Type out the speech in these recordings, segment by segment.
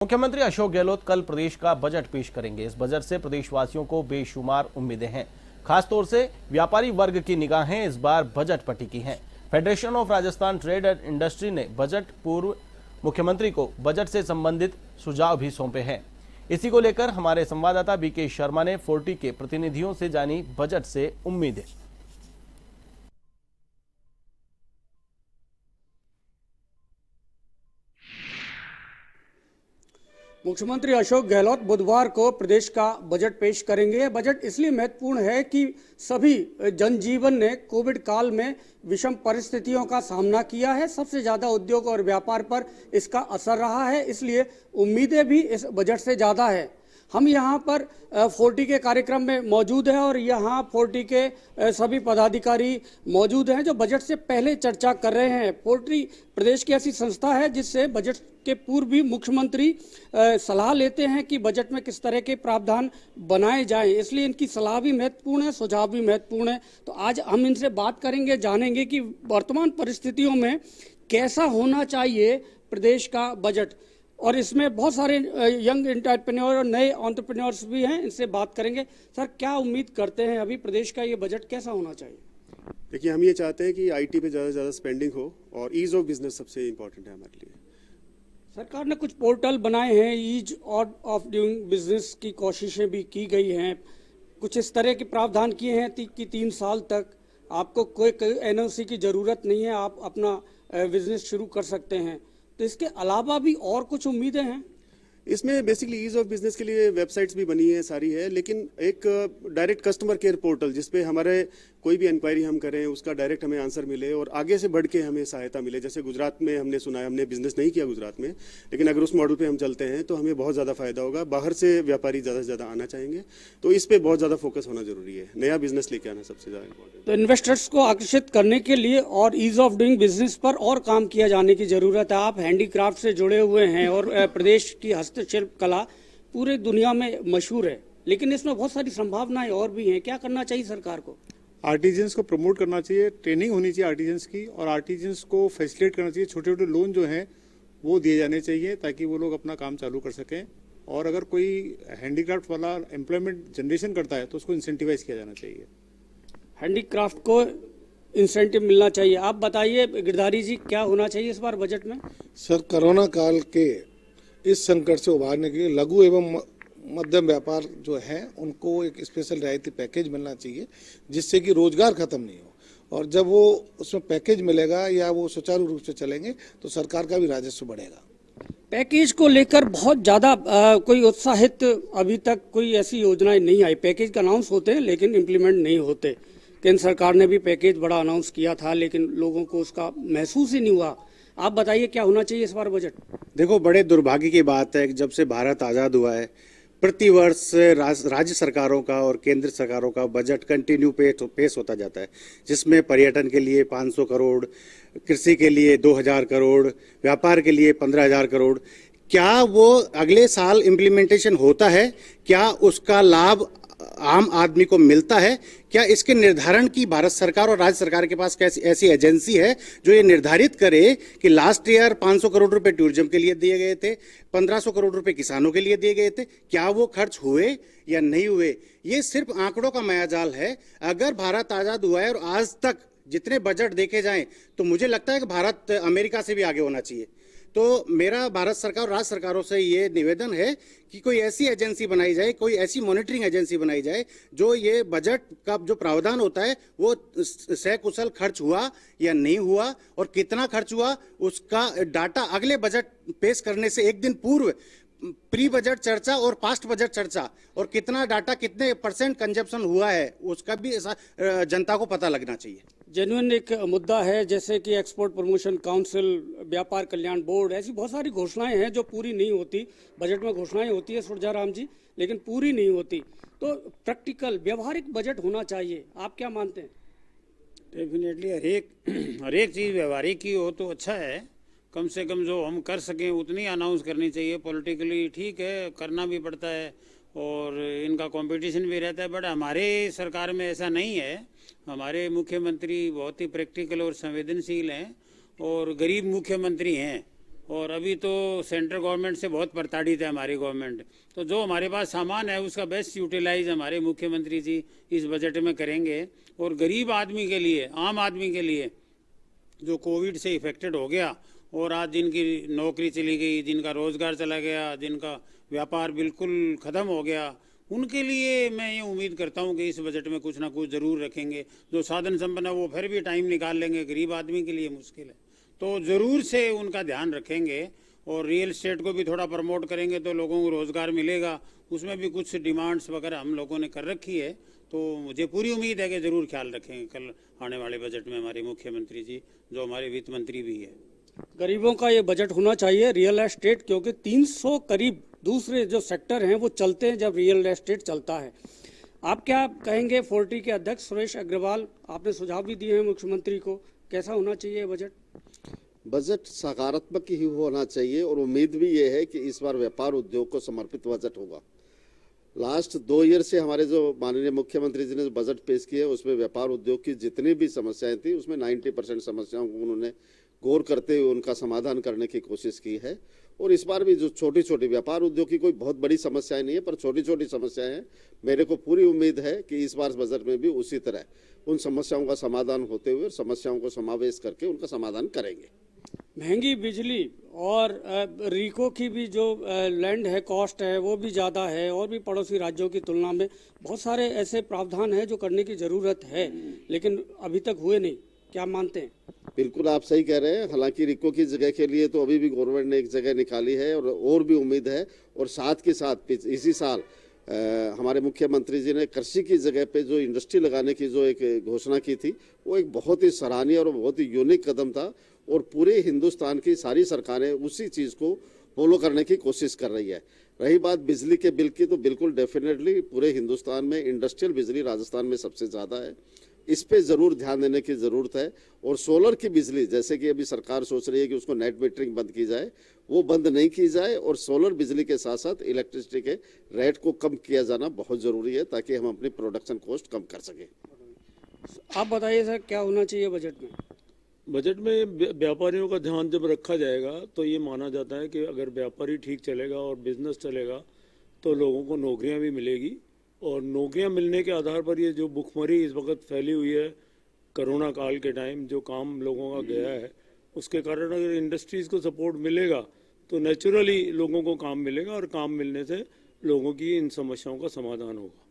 मुख्यमंत्री अशोक गहलोत कल प्रदेश का बजट पेश करेंगे। इस बजट से प्रदेशवासियों को बेशुमार उम्मीदें हैं। खासतौर से व्यापारी वर्ग की निगाहें इस बार बजट पर टिकी हैं। Federation of Rajasthan trade and industry ने बजट पूर्व मुख्यमंत्री को बजट से संबंधित सुझाव भी सौंपे हैं। इसी को लेकर हमारे संवाददाता बीके शर्मा ने 40 के प्रतिनिधियों से जानी बजट से उम्मीदें। मुख्यमंत्री अशोक गहलोत बुधवार को प्रदेश का बजट पेश करेंगे। यह बजट इसलिए महत्वपूर्ण है कि सभी जनजीवन ने कोविड काल में विषम परिस्थितियों का सामना किया है। सबसे ज़्यादा उद्योग और व्यापार पर इसका असर रहा है, इसलिए उम्मीदें भी इस बजट से ज़्यादा है। हम यहाँ पर 40 के कार्यक्रम में मौजूद हैं और यहाँ 40 के सभी पदाधिकारी मौजूद हैं जो बजट से पहले चर्चा कर रहे हैं। 40 प्रदेश की ऐसी संस्था है जिससे बजट के पूर्व भी मुख्यमंत्री सलाह लेते हैं कि बजट में किस तरह के प्रावधान बनाए जाएं, इसलिए इनकी सलाह भी महत्वपूर्ण है, सुझाव भी महत्वपूर्ण है। तो आज हम इनसे बात करेंगे, जानेंगे कि वर्तमान परिस्थितियों में कैसा होना चाहिए प्रदेश का बजट। और इसमें बहुत सारे यंग एंटरप्रेन्योर और नए एंटरप्रेन्योर्स भी हैं, इनसे बात करेंगे। सर, क्या उम्मीद करते हैं अभी प्रदेश का ये बजट कैसा होना चाहिए? देखिए, हम ये चाहते हैं कि आईटी पे ज़्यादा से ज़्यादा स्पेंडिंग हो और ईज ऑफ बिजनेस सबसे इम्पोर्टेंट है हमारे लिए। सरकार ने कुछ पोर्टल बनाए हैं, ईज ऑफ डूइंग बिजनेस की कोशिशें भी की गई हैं। कुछ इस तरह के प्रावधान किए हैं कि 3 साल तक आपको कोई एनओसी की ज़रूरत नहीं है, आप अपना बिजनेस शुरू कर सकते हैं। तो इसके अलावा भी और कुछ उम्मीदें हैं? इसमें बेसिकली ईज ऑफ बिजनेस के लिए वेबसाइट्स भी बनी है, सारी है, लेकिन एक डायरेक्ट कस्टमर केयर पोर्टल जिसपे हमारे कोई भी इंक्वायरी हम करें उसका डायरेक्ट हमें आंसर मिले और आगे से बढ़ के हमें सहायता मिले। जैसे गुजरात में हमने सुना है, हमने बिजनेस नहीं किया गुजरात में, लेकिन अगर उस मॉडल पे हम चलते हैं तो हमें बहुत ज़्यादा फायदा होगा। बाहर से व्यापारी ज़्यादा से ज़्यादा आना चाहेंगे, तो इस पर बहुत ज़्यादा फोकस होना जरूरी है। नया बिजनेस लेके आना सबसे ज़्यादा इंपॉर्टेंट। तो इन्वेस्टर्स को आकर्षित करने के लिए और ईज ऑफ डूइंग बिजनेस पर और काम किया जाने की ज़रूरत है। आप हैंडीक्राफ्ट से जुड़े हुए हैं और प्रदेश की हस्तशिल्प कला पूरे दुनिया में मशहूर है, लेकिन इसमें बहुत सारी संभावनाएं और भी हैं। क्या करना चाहिए सरकार को? आर्टिजन्स को प्रमोट करना चाहिए, ट्रेनिंग होनी चाहिए आर्टिजन्स की, और आर्टिजन्स को फैसिलिटेट करना चाहिए। छोटे छोटे लोन जो हैं वो दिए जाने चाहिए ताकि वो लोग अपना काम चालू कर सकें। और अगर कोई हैंडीक्राफ्ट वाला एम्प्लॉयमेंट जनरेशन करता है तो उसको इंसेंटिवाइज किया जाना चाहिए। हैंडीक्राफ्ट को इंसेंटिव मिलना चाहिए। आप बताइए गिरधारी जी, क्या होना चाहिए इस बार बजट में? सर, कोरोना काल के इस संकट से उबारने के लिए लघु एवं मध्यम व्यापार जो है उनको एक स्पेशल रियायती पैकेज मिलना चाहिए जिससे कि रोजगार खत्म नहीं हो। और जब वो उसमें पैकेज मिलेगा या वो सुचारू रूप से चलेंगे तो सरकार का भी राजस्व बढ़ेगा। पैकेज को लेकर बहुत ज़्यादा कोई उत्साहित अभी तक कोई ऐसी योजनाएं नहीं आई। पैकेज का अनाउंस होते हैं लेकिन इम्प्लीमेंट नहीं होते। केंद्र सरकार ने भी पैकेज बड़ा अनाउंस किया था लेकिन लोगों को उसका महसूस ही नहीं हुआ। आप बताइए क्या होना चाहिए इस बार बजट? देखो, बड़े दुर्भाग्य की बात है कि जब से भारत आज़ाद हुआ है प्रतिवर्ष राज्य सरकारों का और केंद्र सरकारों का बजट कंटिन्यू पेश होता जाता है, जिसमें पर्यटन के लिए 500 करोड़, कृषि के लिए 2000 करोड़, व्यापार के लिए 15,000 करोड़। क्या वो अगले साल इम्प्लीमेंटेशन होता है? क्या उसका लाभ आम आदमी को मिलता है? क्या इसके निर्धारण की भारत सरकार और राज्य सरकार के पास कैसी ऐसी एजेंसी है जो ये निर्धारित करे कि लास्ट ईयर 500 करोड़ रुपए टूरिज्म के लिए दिए गए थे, 1500 करोड़ रुपए किसानों के लिए दिए गए थे, क्या वो खर्च हुए या नहीं हुए? ये सिर्फ आंकड़ों का मायाजाल है। अगर भारत आजाद हुआ है और आज तक जितने बजट देखे जाएं तो मुझे लगता है कि भारत अमेरिका से भी आगे होना चाहिए। तो मेरा भारत सरकार और राज्य सरकारों से ये निवेदन है कि कोई ऐसी एजेंसी बनाई जाए, कोई ऐसी मॉनिटरिंग एजेंसी बनाई जाए जो ये बजट का जो प्रावधान होता है वो सकुशल खर्च हुआ या नहीं हुआ और कितना खर्च हुआ उसका डाटा अगले बजट पेश करने से एक दिन पूर्व प्री बजट चर्चा और पास्ट बजट चर्चा और कितना डाटा कितने % कंजप्शन हुआ है उसका भी जनता को पता लगना चाहिए। जेन्युइन एक मुद्दा है, जैसे कि एक्सपोर्ट प्रमोशन काउंसिल, व्यापार कल्याण बोर्ड, ऐसी बहुत सारी घोषणाएं हैं जो पूरी नहीं होती। बजट में घोषणाएं होती है सुरजाराम जी, लेकिन पूरी नहीं होती। तो प्रैक्टिकल व्यवहारिक बजट होना चाहिए। आप क्या मानते हैं? डेफिनेटली हर एक चीज़ व्यवहारिक की हो तो अच्छा है। कम से कम जो हम कर सकें उतनी अनाउंस करनी चाहिए। पॉलिटिकली ठीक है, करना भी पड़ता है और इनका कंपटीशन भी रहता है, बट हमारे सरकार में ऐसा नहीं है। हमारे मुख्यमंत्री बहुत ही प्रैक्टिकल और संवेदनशील हैं और गरीब मुख्यमंत्री हैं और अभी तो सेंट्रल गवर्नमेंट से बहुत प्रताड़ित है हमारी गवर्नमेंट। तो जो हमारे पास सामान है उसका बेस्ट यूटिलाइज हमारे मुख्यमंत्री जी इस बजट में करेंगे। और गरीब आदमी के लिए, आम आदमी के लिए जो कोविड से इफेक्टेड हो गया और आज जिनकी नौकरी चली गई, जिनका रोजगार चला गया, जिनका व्यापार बिल्कुल ख़त्म हो गया, उनके लिए मैं ये उम्मीद करता हूँ कि इस बजट में कुछ ना कुछ ज़रूर रखेंगे। जो साधन संपन्न है वो फिर भी टाइम निकाल लेंगे, गरीब आदमी के लिए मुश्किल है, तो ज़रूर से उनका ध्यान रखेंगे। और रियल एस्टेट को भी थोड़ा प्रमोट करेंगे तो लोगों को रोज़गार मिलेगा। उसमें भी कुछ डिमांड्स वगैरह हम लोगों ने कर रखी है, तो मुझे पूरी उम्मीद है कि ज़रूर ख्याल रखेंगे कल आने वाले बजट में हमारे मुख्यमंत्री जी, जो हमारे वित्त मंत्री भी है। गरीबों का ये बजट होना चाहिए, रियल एस्टेट, क्योंकि 300 करीब दूसरे जो सेक्टर हैं वो चलते हैं जब रियल एस्टेट चलता है। आप क्या कहेंगे? फोर्टी के अध्यक्ष सुरेश अग्रवाल, आपने सुझाव भी दिए हैं मुख्यमंत्री को, कैसा होना चाहिए बजट? बजट सकारात्मक ही होना चाहिए और उम्मीद भी ये है कि इस बार व्यापार उद्योग को समर्पित बजट होगा। लास्ट 2 ईयर से हमारे जो माननीय मुख्यमंत्री जी ने जो बजट पेश किया उसमें व्यापार उद्योग की जितनी भी समस्याएं थी उसमें 90% समस्याओं को उन्होंने गौर करते हुए उनका समाधान करने की कोशिश की है। और इस बार भी जो छोटी छोटी व्यापार उद्योग की कोई बहुत बड़ी समस्याएं नहीं है, पर छोटी छोटी समस्याएं हैं। मेरे को पूरी उम्मीद है कि इस बार बजट में भी उसी तरह उन समस्याओं का समाधान होते हुए समस्याओं को समावेश करके उनका समाधान करेंगे। महंगी बिजली और रिको की भी जो लैंड है, कॉस्ट है, वो भी ज़्यादा है और भी पड़ोसी राज्यों की तुलना में बहुत सारे ऐसे प्रावधान हैं जो करने की ज़रूरत है, लेकिन अभी तक हुए नहीं। क्या मानते हैं? बिल्कुल आप सही कह रहे हैं। हालांकि रिको की जगह के लिए तो अभी भी गवर्नमेंट ने एक जगह निकाली है और भी उम्मीद है। और साथ के साथ इसी साल हमारे मुख्यमंत्री जी ने कृषि की जगह पे जो इंडस्ट्री लगाने की जो एक घोषणा की थी वो एक बहुत ही सराहनीय और बहुत ही यूनिक कदम था। और पूरे हिंदुस्तान की सारी सरकारें उसी चीज़ को फॉलो करने की कोशिश कर रही है। रही बात बिजली के बिल की, तो बिल्कुल डेफिनेटली पूरे हिंदुस्तान में इंडस्ट्रियल बिजली राजस्थान में सबसे ज़्यादा है। इस पे ज़रूर ध्यान देने की ज़रूरत है। और सोलर की बिजली, जैसे कि अभी सरकार सोच रही है कि उसको नेट मीटरिंग बंद की जाए, वो बंद नहीं की जाए। और सोलर बिजली के साथ साथ इलेक्ट्रिसिटी के रेट को कम किया जाना बहुत ज़रूरी है ताकि हम अपनी प्रोडक्शन कॉस्ट कम कर सकें। आप बताइए सर, क्या होना चाहिए बजट में? बजट में व्यापारियों का ध्यान जब रखा जाएगा तो ये माना जाता है कि अगर व्यापारी ठीक चलेगा और बिजनेस चलेगा तो लोगों को नौकरियां भी मिलेगी। और नौकरियां मिलने के आधार पर ये जो भुखमरी इस वक्त फैली हुई है कोरोना काल के टाइम, जो काम लोगों का गया है, उसके कारण अगर इंडस्ट्रीज़ को सपोर्ट मिलेगा तो नेचुरली लोगों को काम मिलेगा और काम मिलने से लोगों की इन समस्याओं का समाधान होगा।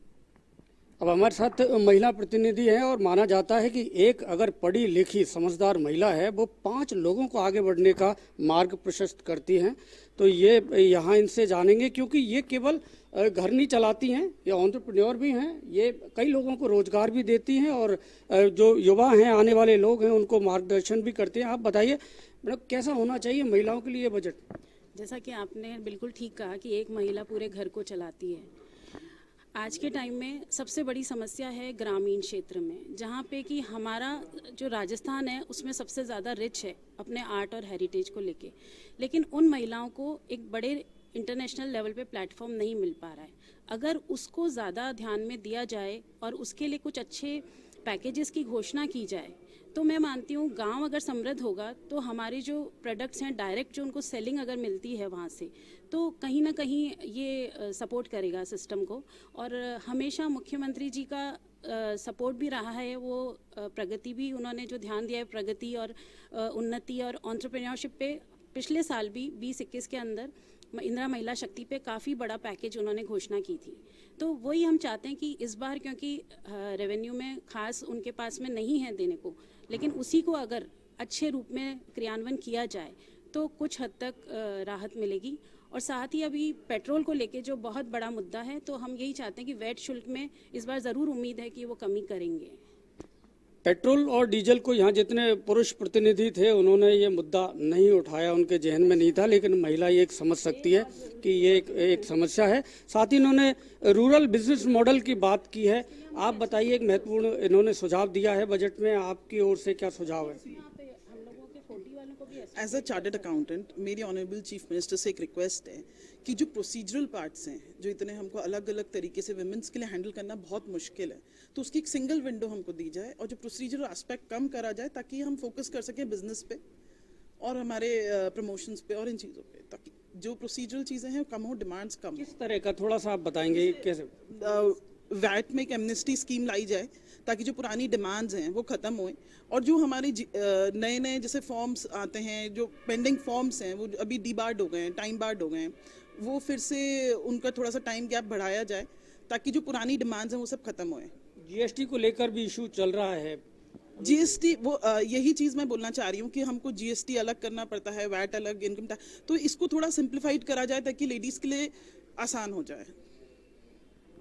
अब हमारे साथ महिला प्रतिनिधि हैं और माना जाता है कि एक अगर पढ़ी लिखी समझदार महिला है वो 5 लोगों को आगे बढ़ने का मार्ग प्रशस्त करती हैं। तो ये यहाँ इनसे जानेंगे, क्योंकि ये केवल घर नहीं चलाती हैं, ये एंटरप्रेन्योर भी हैं, ये कई लोगों को रोजगार भी देती हैं और जो युवा हैं, आने वाले लोग हैं, उनको मार्गदर्शन भी करते हैं। आप बताइए मतलब कैसा होना चाहिए महिलाओं के लिए बजट? जैसा कि आपने बिल्कुल ठीक कहा कि एक महिला पूरे घर को चलाती है। आज के टाइम में सबसे बड़ी समस्या है ग्रामीण क्षेत्र में, जहाँ पे कि हमारा जो राजस्थान है उसमें सबसे ज़्यादा रिच है अपने आर्ट और हेरिटेज को लेके, लेकिन उन महिलाओं को एक बड़े इंटरनेशनल लेवल पे प्लेटफॉर्म नहीं मिल पा रहा है। अगर उसको ज़्यादा ध्यान में दिया जाए और उसके लिए कुछ अच्छे पैकेजेस की घोषणा की जाए तो मैं मानती हूँ गांव अगर समृद्ध होगा तो हमारे जो प्रोडक्ट्स हैं डायरेक्ट जो उनको सेलिंग अगर मिलती है वहाँ से, तो कहीं ना कहीं ये सपोर्ट करेगा सिस्टम को। और हमेशा मुख्यमंत्री जी का सपोर्ट भी रहा है, वो प्रगति भी उन्होंने जो ध्यान दिया है प्रगति और उन्नति और एंटरप्रेन्योरशिप पे। पिछले साल भी 2021 के अंदर इंदिरा महिला शक्ति पे काफ़ी बड़ा पैकेज उन्होंने घोषणा की थी। तो वही हम चाहते हैं कि इस बार, क्योंकि रेवेन्यू में खास उनके पास में नहीं है देने को, लेकिन उसी को अगर अच्छे रूप में क्रियान्वयन किया जाए तो कुछ हद तक राहत मिलेगी। और साथ ही अभी पेट्रोल को लेके जो बहुत बड़ा मुद्दा है, तो हम यही चाहते हैं कि वैट शुल्क में इस बार ज़रूर उम्मीद है कि वो कमी करेंगे। पेट्रोल और डीजल को यहाँ जितने पुरुष प्रतिनिधि थे उन्होंने ये मुद्दा नहीं उठाया, उनके जहन में नहीं था, लेकिन महिला ये एक समझ सकती है कि ये एक समस्या है। साथ ही इन्होंने रूरल बिजनेस मॉडल की बात की है। आप बताइए, एक महत्वपूर्ण इन्होंने सुझाव दिया है बजट में, आपकी ओर से क्या सुझाव है? एज अ चार्टर्ड अकाउंटेंट मेरी ऑनरेबल चीफ मिनिस्टर से एक रिक्वेस्ट है कि जो प्रोसीजरल पार्ट्स हैं, जो इतने हमको अलग अलग तरीके से विमेंस के लिए हैंडल करना बहुत मुश्किल है, तो उसकी एक सिंगल विंडो हमको दी जाए और जो प्रोसीजरल एस्पेक्ट कम करा जाए ताकि हम फोकस कर सकें बिजनेस पे और हमारे प्रमोशंस पे और इन चीज़ों पे, ताकि जो प्रोसीजरल चीज़ें हैं कम हो, डिमांड्स कम हो। किस तरह का थोड़ा सा आप बताएंगे कैसे? वैट में एक एमनेस्टी स्कीम लाई जाए ताकि जो पुरानी डिमांड्स हैं वो ख़त्म होएं, और जो हमारी नए नए जैसे फॉर्म्स आते हैं, जो पेंडिंग फॉर्म्स हैं वो अभी डीबार्ड हो गए हैं, टाइम बार्ड हो गए हैं, वो फिर से उनका थोड़ा सा टाइम गैप बढ़ाया जाए ताकि जो पुरानी डिमांड्स हैं वो सब खत्म होएं। जीएसटी को लेकर भी इशू चल रहा है। जीएसटी वो यही चीज़ मैं बोलना चाह रही हूँ कि हमको जीएसटी अलग करना पड़ता है, वैट अलग, इनकम टैक्स, तो इसको थोड़ा सिंप्लीफाइड करा जाए ताकि लेडीज़ के लिए आसान हो जाए।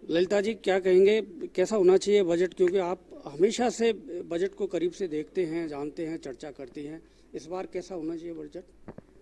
ललिता जी क्या कहेंगे, कैसा होना चाहिए बजट, क्योंकि आप हमेशा से बजट को करीब से देखते हैं, जानते हैं, चर्चा करती हैं, इस बार कैसा होना चाहिए बजट?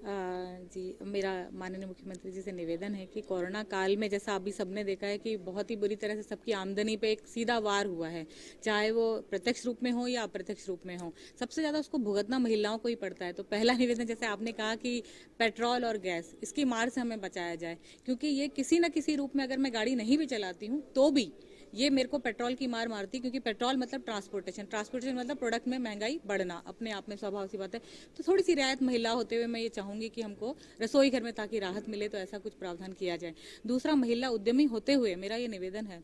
जी, मेरा माननीय मुख्यमंत्री जी से निवेदन है कि कोरोना काल में जैसा अभी सबने देखा है कि बहुत ही बुरी तरह से सबकी आमदनी पे एक सीधा वार हुआ है, चाहे वो प्रत्यक्ष रूप में हो या अप्रत्यक्ष रूप में हो, सबसे ज़्यादा उसको भुगतना महिलाओं को ही पड़ता है। तो पहला निवेदन, जैसे आपने कहा कि पेट्रोल और गैस, इसकी मार से हमें बचाया जाए, क्योंकि ये किसी न किसी रूप में अगर मैं गाड़ी नहीं भी चलाती हूँ तो भी ये मेरे को पेट्रोल की मार मारती, क्योंकि पेट्रोल मतलब ट्रांसपोर्टेशन मतलब प्रोडक्ट में महंगाई बढ़ना, अपने आप में स्वाभाविक सी बात है। तो थोड़ी सी रियायत महिला होते हुए मैं ये चाहूंगी कि हमको रसोई घर में ताकि राहत मिले, तो ऐसा कुछ प्रावधान किया जाए। दूसरा, महिला उद्यमी होते हुए मेरा ये निवेदन है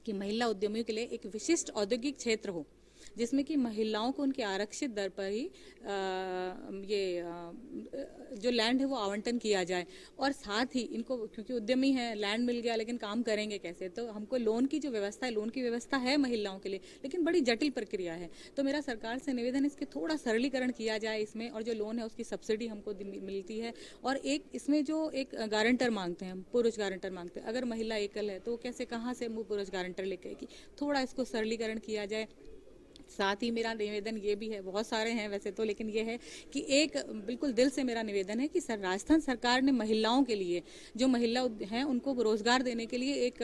कि महिला उद्यमियों के लिए एक विशिष्ट औद्योगिक क्षेत्र हो जिसमें कि महिलाओं को उनके आरक्षित दर पर ही जो लैंड है वो आवंटन किया जाए, और साथ ही इनको, क्योंकि उद्यमी है, लैंड मिल गया लेकिन काम करेंगे कैसे, तो हमको लोन की जो व्यवस्था है, लोन की व्यवस्था है महिलाओं के लिए लेकिन बड़ी जटिल प्रक्रिया है। तो मेरा सरकार से निवेदन है इसके थोड़ा सरलीकरण किया जाए इसमें, और जो लोन है उसकी सब्सिडी हमको मिलती है, और एक इसमें जो एक गारंटर मांगते हैं, हम पुरुष गारंटर मांगते हैं, अगर महिला एकल है तो कैसे, कहाँ से पुरुष गारंटर लेके आएगी, थोड़ा इसको सरलीकरण किया जाए। साथ ही मेरा निवेदन ये भी है, बहुत सारे हैं वैसे तो, लेकिन ये है कि एक बिल्कुल दिल से मेरा निवेदन है कि राजस्थान सरकार ने महिलाओं के लिए, जो महिला हैं उनको रोजगार देने के लिए एक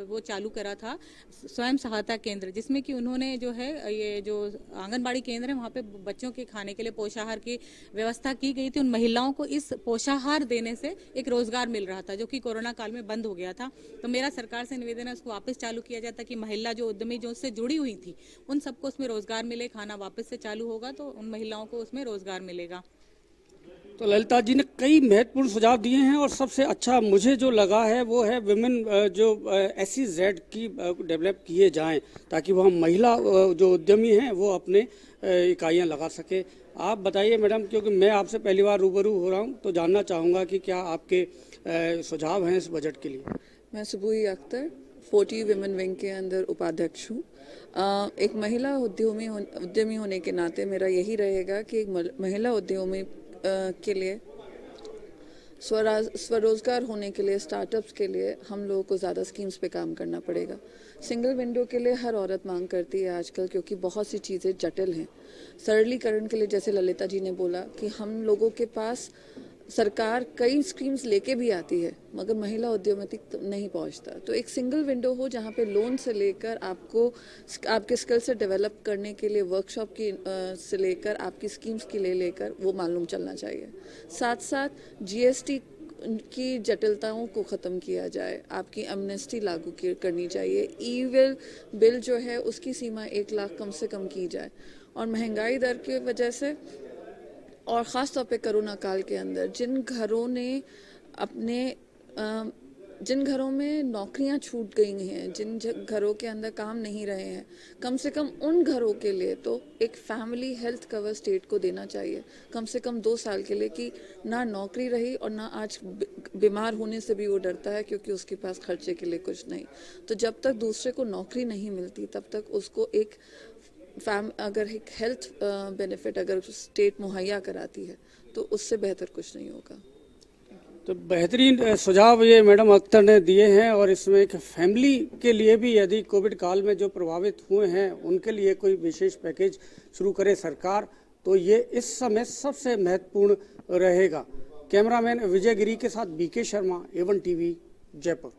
वो चालू करा था स्वयं सहायता केंद्र, जिसमें कि उन्होंने जो है ये जो आंगनबाड़ी केंद्र है वहाँ पे बच्चों के खाने के लिए पोषाहार की व्यवस्था की गई थी। उन महिलाओं को इस पोषाहार देने से एक रोजगार मिल रहा था जो कि कोरोना काल में बंद हो गया था। तो मेरा सरकार से निवेदन है उसको वापस चालू किया जाता कि महिला जो उद्यमी जो उससे जुड़ी हुई थी उन सबको उसमें रोजगार मिले, खाना वापस से चालू होगा तो उन महिलाओं को उसमें रोजगार मिलेगा। तो ललिता जी ने कई महत्वपूर्ण सुझाव दिए हैं, और सबसे अच्छा मुझे जो लगा है वो है विमेन जो SEZ की डेवलप किए जाएं ताकि वह महिला जो उद्यमी हैं वो अपने इकाइयां लगा सके। आप बताइए मैडम, क्योंकि मैं आपसे पहली बार रूबरू हो रहा हूं तो जानना चाहूँगा कि क्या आपके सुझाव हैं इस बजट के लिए। मैं सुबुई अख्तर 40 विमेन विंग के अंदर उपाध्यक्ष हूँ। एक महिला उद्यमी होने के नाते मेरा यही रहेगा कि एक महिला उद्यमी के लिए स्वरोजगार होने के लिए, स्टार्टअप्स के लिए हम लोगों को ज़्यादा स्कीम्स पे काम करना पड़ेगा। सिंगल विंडो के लिए हर औरत मांग करती है आजकल, क्योंकि बहुत सी चीज़ें जटिल हैं। सरलीकरण के लिए जैसे ललिता जी ने बोला कि हम लोगों के पास सरकार कई स्कीम्स लेके भी आती है मगर महिला उद्यमी तक नहीं पहुंचता। तो एक सिंगल विंडो हो जहां पे लोन से लेकर आपको आपके स्किल से डेवलप करने के लिए वर्कशॉप की से लेकर आपकी स्कीम्स की लेकर वो मालूम चलना चाहिए। साथ साथ GST की जटिलताओं को ख़त्म किया जाए, आपकी एमनेस्टी लागू करनी चाहिए, ई बिल जो है उसकी सीमा 1 लाख कम से कम की जाए, और महंगाई दर की वजह से और ख़ास तौर पे कोरोना काल के अंदर जिन घरों में नौकरियां छूट गई हैं, जिन घरों के अंदर काम नहीं रहे हैं, कम से कम उन घरों के लिए तो एक फैमिली हेल्थ कवर स्टेट को देना चाहिए कम से कम 2 साल के लिए, कि ना नौकरी रही और ना आज बीमार होने से भी वो डरता है क्योंकि उसके पास खर्चे के लिए कुछ नहीं। तो जब तक दूसरे को नौकरी नहीं मिलती तब तक उसको अगर एक हेल्थ बेनिफिट अगर स्टेट मुहैया कराती है तो उससे बेहतर कुछ नहीं होगा। तो बेहतरीन सुझाव ये मैडम अख्तर ने दिए हैं, और इसमें एक फैमिली के लिए भी यदि कोविड काल में जो प्रभावित हुए हैं उनके लिए कोई विशेष पैकेज शुरू करे सरकार तो ये इस समय सबसे महत्वपूर्ण रहेगा। कैमरामैन विजय गिरी के साथ BK Sharma, A1 TV, Jaipur.